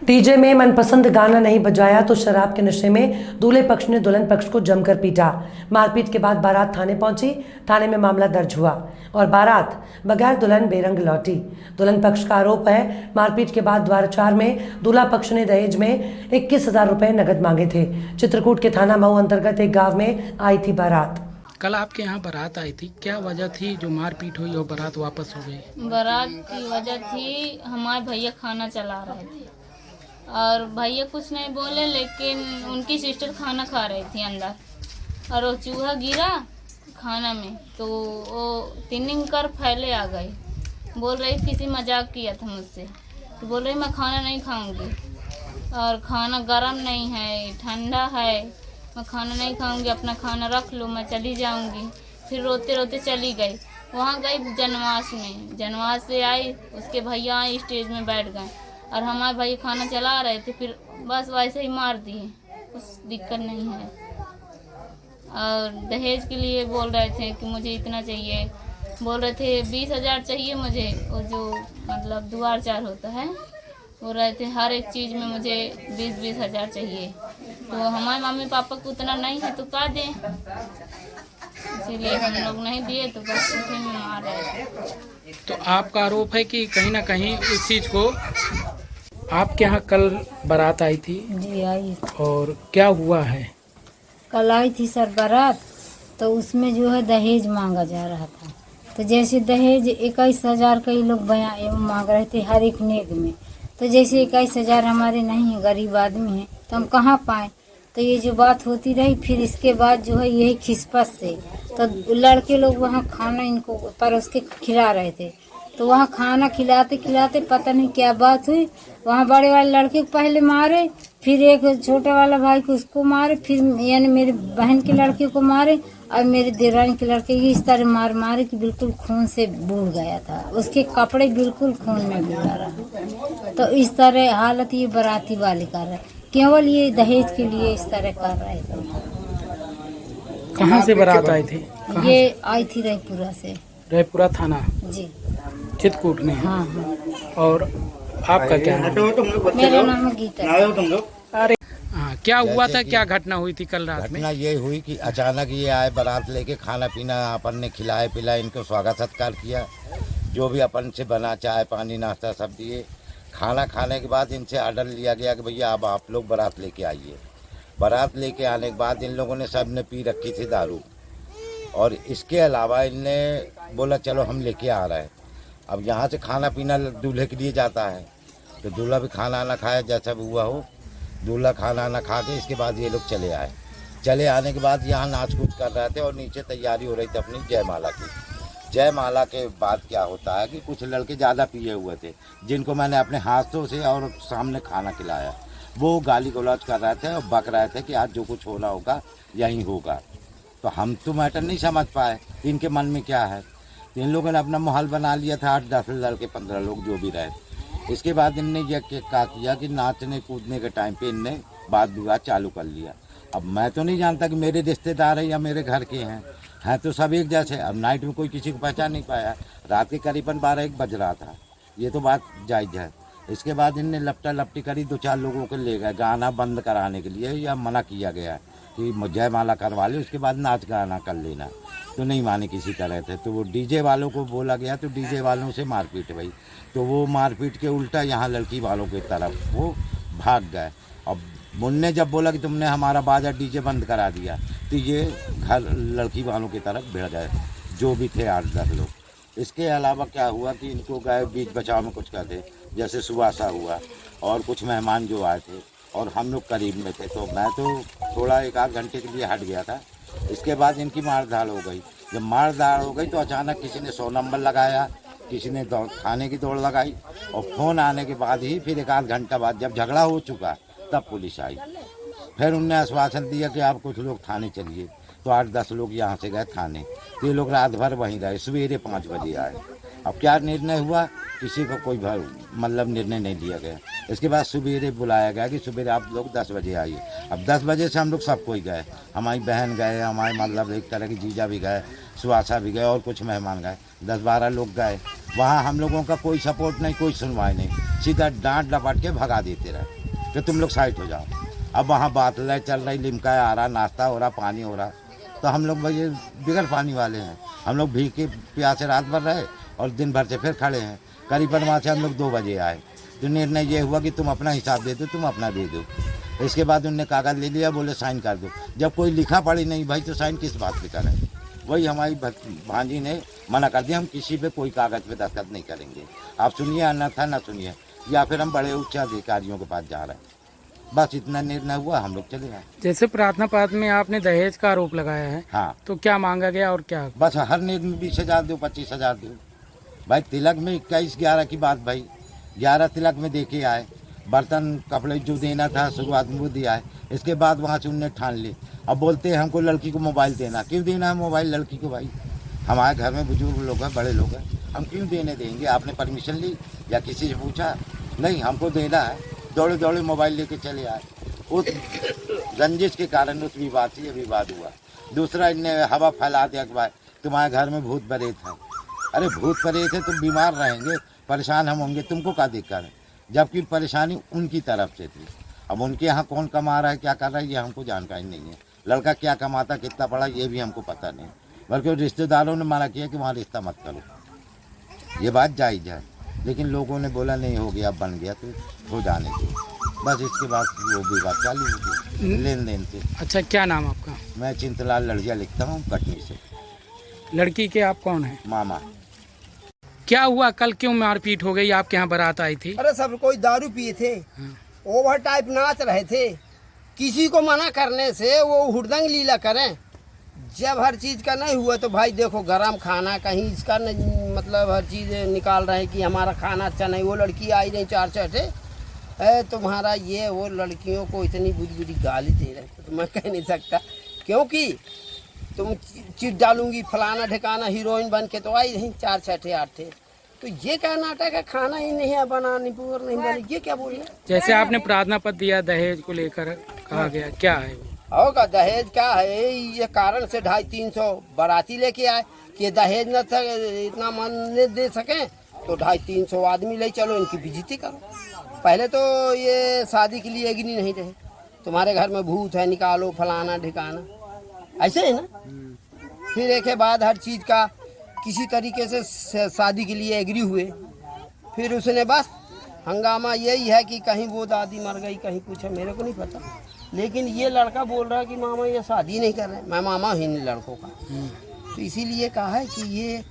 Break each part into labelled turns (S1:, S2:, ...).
S1: DJ में मनपसंद गाना नहीं बजाया तो शराब के नशे में दूल्हे पक्ष ने दुल्हन पक्ष को जमकर पीटा। मारपीट के बाद बारात थाने पहुंची। थाने में मामला दर्ज हुआ और बारात बगैर दुल्हन बेरंग लौटी। दुल्हन पक्ष का आरोप है, मारपीट के बाद द्वारचार में दूल्हा पक्ष ने दहेज में 21,000 रुपए नगद मांगे थे। चित्रकूट के थाना मऊ अंतर्गत एक गाँव में आई थी बारात।
S2: कल आपके यहाँ बारात आई थी, क्या वजह थी जो मारपीट हुई और बारात वापस हो गई?
S3: बारात की वजह थी, हमारे भैया खाना चला रहे थे और भैया कुछ नहीं बोले, लेकिन उनकी सिस्टर खाना खा रही थी अंदर और वो चूहा गिरा खाना में तो वो तिनिंग कर फैले आ गई। बोल रही किसी मजाक किया था मुझसे, तो बोल रही मैं खाना नहीं खाऊंगी और खाना गर्म नहीं है, ठंडा है, मैं खाना नहीं खाऊंगी, अपना खाना रख लो, मैं चली जाऊंगी। फिर रोते रोते चली गई। वहाँ गई जनवास में, जनवास से आई, उसके भैया आए स्टेज में बैठ गए और हमारे भाई खाना चला रहे थे, फिर बस वैसे ही मार दिए, कुछ दिक्कत नहीं है। और दहेज के लिए बोल रहे थे कि मुझे इतना चाहिए, बोल रहे थे 20,000 चाहिए मुझे, वो जो मतलब द्वारचार होता है, बोल रहे थे हर एक चीज़ में मुझे 20-20 हज़ार चाहिए। तो हमारे मम्मी पापा को उतना नहीं है तो क्या दें, इसीलिए हम लोग नहीं दिए, तो बस उसी में मार रहे थे।
S2: तो आपका आरोप है कि कहीं ना कहीं इस चीज को आपके यहाँ कल बारात आई थी?
S4: जी आई।
S2: और क्या हुआ है?
S4: कल आई थी सर बारात, तो उसमें जो है दहेज मांगा जा रहा था। तो जैसे दहेज 21,000 कई लोग बयान मांग रहे थे हर एक नेग में, तो जैसे 21,000 हमारे नहीं है, गरीब आदमी हैं, तो हम कहाँ पाएँ। तो ये जो बात होती रही, फिर इसके बाद जो है यही खिसपस से तो लड़के लोग वहाँ खाना इनको परोस के खिला रहे थे। तो वहाँ खाना खिलाते खिलाते पता नहीं क्या बात हुई, वहाँ बड़े वाले लड़के को पहले मारे, फिर एक छोटा वाला भाई को उसको मारे, फिर यानी मेरी बहन के लड़के को मारे और मेरे देरानी के लड़के को इस तरह मार मारे कि बिल्कुल खून से बूढ़ गया था, उसके कपड़े बिल्कुल खून में बूढ़ा रहा। तो इस तरह हालत ये बाराती वाले कर रहे, केवल ये दहेज के लिए इस तरह कर रहे थे।
S2: कहाँ से बारात आई थी?
S4: ये आई थी रायपुरा से।
S2: रायपुरा थाना
S4: जी,
S2: चित्रकूट में?
S4: हाँ हाँ।
S2: और आपका क्या नाम?
S4: मेरा नाम है गीता।
S2: अरे हाँ, क्या हुआ था, क्या घटना हुई थी कल रात में?
S5: घटना ये हुई कि अचानक ये आए बारात लेके, खाना पीना अपन ने खिलाए पिलाए, इनको स्वागत सत्कार किया, जो भी अपन से बना चाय पानी नाश्ता सब दिए। खाना खाने के बाद इनसे ऑर्डर लिया गया कि भैया अब आप लोग बारात लेके आइए। बारात लेके आने के बाद इन लोगों ने सब ने पी रखी थी दारू, और इसके अलावा इनने बोला चलो हम लेके आ रहे हैं। अब यहाँ से खाना पीना दूल्हे के लिए जाता है, तो दूल्हा भी खाना ना खाया, जैसा भी हुआ हो, दूल्हा खाना ना खा के इसके बाद ये लोग चले आए। चले आने के बाद यहाँ नाच कूद कर रहे थे और नीचे तैयारी हो रही थी अपनी जयमाला की। जयमाला के बाद क्या होता है कि कुछ लड़के ज़्यादा पिए हुए थे, जिनको मैंने अपने हाथों से और सामने खाना खिलाया, वो गाली गलौज कर रहे थे और बक रहे थे कि आज जो कुछ होना होगा यहीं होगा। तो हम तो मैटर नहीं समझ पाए इनके मन में क्या है। तो इन लोगों ने अपना माहौल बना लिया था, 8-10 लड़के 15 लोग जो भी रहे। इसके बाद इनने यह क्या किया कि नाचने कूदने के टाइम पे इनने वाद विवाद चालू कर लिया। अब मैं तो नहीं जानता कि मेरे रिश्तेदार हैं या मेरे घर के हैं तो सब एक जैसे। अब नाइट में कोई किसी को पहचान नहीं पाया, रात के करीबन 12-1 बज रहा था, ये तो बात जायज़ है। इसके बाद इनने लपटा लपटी करी, 2-4 लोगों को ले गए गाना बंद कराने के लिए, या मना किया गया कि जयमाला करवा ले, उसके बाद नाच गाना कर लेना, तो नहीं माने किसी तरह थे। तो वो डीजे वालों को बोला गया, तो डीजे वालों से मारपीट हुई, तो वो मारपीट के उल्टा यहाँ लड़की वालों की तरफ वो भाग गए। अब मुन्ने जब बोला कि तुमने हमारा बाजा डीजे बंद करा दिया, तो ये घर लड़की वालों की तरफ भिड़ गए, जो भी थे 8-10 लोग। इसके अलावा क्या हुआ कि इनको गए बीच बचाव में कुछ कहते, जैसे सुबासा हुआ और कुछ मेहमान जो आए थे और हम लोग करीब में थे, तो मैं तो थोड़ा 1-8 घंटे के लिए हट गया था। इसके बाद इनकी मारधाड़ हो गई। जब मारधाड़ हो गई तो अचानक किसी ने 100 नंबर लगाया, किसी ने थाने की दौड़ लगाई, और फ़ोन आने के बाद ही फिर 1-8 घंटा बाद जब झगड़ा हो चुका तब पुलिस आई। फिर उनने आश्वासन दिया कि आप कुछ लोग थाने चलिए, तो 8-10 लोग यहाँ से गए थाने। तो ये लोग रात भर वहीं रहे, सवेरे 5 बजे आए। अब क्या निर्णय हुआ किसी का कोई मतलब निर्णय नहीं लिया गया। इसके बाद सवेरे बुलाया गया कि सवेरे आप लोग 10 बजे आइए। अब 10 बजे से हम लोग सब कोई गए, हमारी बहन गए, हमारे मतलब एक तरह की जीजा भी गए, सुहासा भी गए और कुछ मेहमान गए, 10-12 लोग गए। वहाँ हम लोगों का कोई सपोर्ट नहीं, कोई सुनवाई नहीं, सीधा डांट डपट के भगा देते रहे कि तुम लोग साइड हो जाओ। अब वहाँ बातलें चल रही, लिमका आ रहा, नाश्ता हो रहा, पानी हो रहा, तो हम लोग भाई बिगड़ पानी वाले हैं। हम लोग भीग के प्यासे रात भर रहे और दिन भर से फिर खड़े हैं। करीबन वहाँ से हम लोग 2 बजे आए तो निर्णय ये हुआ कि तुम अपना हिसाब दे दो, तुम अपना दे दो। इसके बाद उनने कागज़ ले लिया, बोले साइन कर दो। जब कोई लिखा पढ़ी नहीं भाई तो साइन किस बात पे करें। वही हमारी भांजी ने मना कर दिया, हम किसी पे कोई कागज़ पे दस्तखत नहीं करेंगे। आप सुनिए अन्यथा ना सुनिए, या फिर हम बड़े उच्च अधिकारियों के पास जा रहे हैं। बस इतना निर्णय हुआ, हम लोग चले गए।
S2: जैसे प्रार्थना पत्र में आपने दहेज का आरोप लगाया है,
S5: हाँ,
S2: तो क्या मांगा गया और क्या?
S5: बस हर निर्णय में 20,000 दो, 25,000 दो। भाई तिलक में 21-11 की बात, भाई 11 तिलक में देके आए। बर्तन कपड़े जो देना था शुरुआत में वो दिया है। इसके बाद वहाँ से उनने ठान ली। अब बोलते हैं हमको लड़की को मोबाइल देना। क्यों देना है मोबाइल लड़की को? भाई हमारे घर में बुजुर्ग लोग हैं, बड़े लोग हैं, हम क्यों देने देंगे? आपने परमिशन ली या किसी से पूछा? नहीं, हमको देना है। दौड़े दौड़े मोबाइल लेके चले आए। उस रंजिश के कारण उस विवाद से ये विवाद हुआ। दूसरा, इनने हवा फैला दिया कि भाई तुम्हारे घर में भूत प्रेत है। अरे भूत प्रेत है, तुम बीमार रहेंगे, परेशान हम होंगे, तुमको क्या दिक्कत है? जबकि परेशानी उनकी तरफ से थी। अब उनके यहाँ कौन कमा रहा है, क्या कर रहा है, ये हमको जानकारी नहीं है। लड़का क्या कमाता, कितना पड़ा, ये भी हमको पता नहीं। बल्कि रिश्तेदारों ने मना किया कि वहाँ रिश्ता मत करो। ये बात जायज़ है, लेकिन लोगों ने बोला नहीं हो गया, बन गया तो हो जाने दो। बस इसके बाद वो विवाद चालू हो गई लेन देन से।
S2: अच्छा, क्या नाम आपका?
S5: मैं चिंतलाल लड़िया लिखता हूँ, कटनी से।
S2: लड़की के आप कौन है?
S5: मामा।
S2: क्या हुआ कल, क्यों मारपीट हो गई? आपके यहाँ बारात आई थी।
S6: अरे सब कोई दारू पिए थे, ओवर टाइप नाच रहे थे। किसी को मना करने से वो हुड़दंग लीला करें। जब हर चीज़ का नहीं हुआ तो भाई देखो गरम खाना कहीं इसका नहीं, मतलब हर चीज़ निकाल रहे हैं कि हमारा खाना अच्छा नहीं। वो लड़की आई नहीं 4 चटे तुम्हारा ये, वो लड़कियों को इतनी बुरी बुरी गाली दे रहे थे तो मैं कह नहीं सकता, क्योंकि तुम चिट डालूंगी फलाना ठिकाना, हीरोइन बन के तो आई नहीं 4 छठे 8 थे। तो ये क्या नाटक है? खाना ही नहीं है बनानी, पूर नहीं बनी, ये क्या बोल रहे?
S2: जैसे आपने प्रार्थना पत्र दिया दहेज को लेकर, कहा गया क्या है वो?
S6: होगा दहेज क्या है? ये कारण से 250-300 बाराती लेके आए कि दहेज न था, इतना मन नहीं दे सके तो 250-300 आदमी ले चलो, इनकी बेइज्जती करो। पहले तो ये शादी के लिए एग्री नहीं रहे, तुम्हारे घर में भूत है निकालो फलाना ठिकाना, ऐसे है ना। फिर एक के बाद हर चीज़ का किसी तरीके से शादी के लिए एग्री हुए। फिर उसने बस हंगामा यही है कि कहीं वो दादी मर गई, कहीं कुछ है, मेरे को नहीं पता। लेकिन ये लड़का बोल रहा है कि मामा ये शादी नहीं कर रहे। मैं मामा ही नहीं लड़कों का, तो इसीलिए कहा है कि ये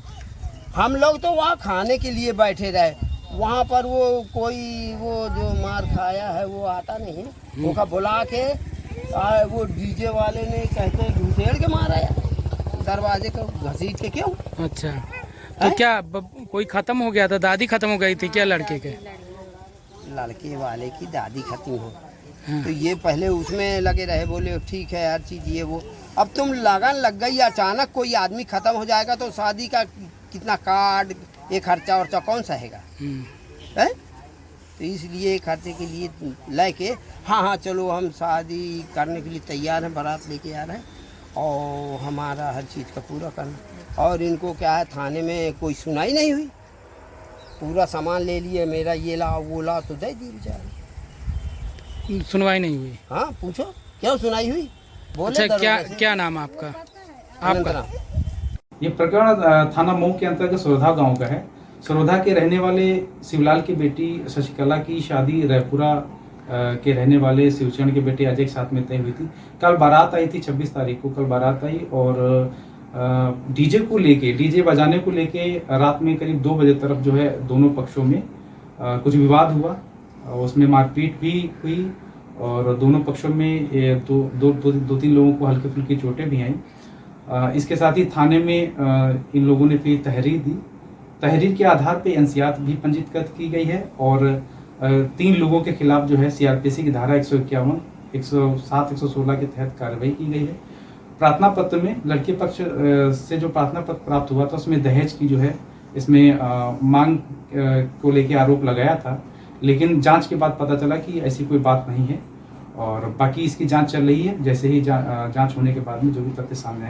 S6: हम लोग तो वहाँ खाने के लिए बैठे रहे। वहाँ पर वो कोई वो जो मार खाया है वो आता नहीं है, वो का बुला के वो डीजे वाले ने कहते घुसेड़ के मारा है दरवाजे को घसीट के। क्यों?
S2: अच्छा, तो क्या कोई खत्म हो गया था? दादी खत्म हो गई थी क्या लड़के के?
S6: लड़के वाले की दादी खत्म हो, तो ये पहले उसमें लगे रहे, बोले ठीक है हर चीज़ ये वो। अब तुम लगन लग गई, अचानक कोई आदमी ख़त्म हो जाएगा तो शादी का कितना कार्ड, ये खर्चा वर्चा कौन सहेगा है? तो इसलिए खर्चे के लिए लेके हाँ चलो हम शादी करने के लिए तैयार हैं, बारात लेके आ रहे हैं और हमारा हर चीज़ का पूरा करना। और इनको क्या है, थाने में कोई सुनाई नहीं हुई, पूरा सामान ले लिए, मेरा ये लाओ वो लाओ, तो दे दी बेचारे,
S2: सुनवाई नहीं हुई।
S6: हाँ पूछो क्यों सुनाई हुई? बोले
S2: अच्छा, क्या नाम आपका? आपका?
S7: ये प्रकरण थाना मऊ के अंतर्गत सरोधा गांव का है। सरोधा के रहने वाले शिवलाल की बेटी शशिकला की शादी रायपुरा के रहने वाले शिवचरण के बेटे अजय के साथ में तय हुई थी। कल बारात आई थी 26 तारीख को, कल बारात आई और डीजे को लेके, डीजे बजाने को लेके रात में करीब 2 बजे तरफ जो है दोनों पक्षों में कुछ विवाद हुआ, उसमें मारपीट भी हुई और दोनों पक्षों में दो तीन लोगों को हल्की फुल्की चोटें भी आईं। इसके साथ ही थाने में इन लोगों ने फिर तहरीर दी। तहरीर के आधार पे एनसीआर भी पंजीकृत की गई है और 3 लोगों के खिलाफ जो है सीआरपीसी की धारा 151, 107, 116 के तहत कार्रवाई की गई है। प्रार्थना पत्र में लड़के पक्ष से जो प्रार्थना पत्र प्राप्त हुआ था उसमें दहेज की जो है इसमें मांग को लेके आरोप लगाया था, लेकिन जांच के बाद पता चला कि ऐसी कोई बात नहीं है और बाकी इसकी जांच चल रही है। जैसे ही जांच होने के बाद में जो भी तथ्य सामने आए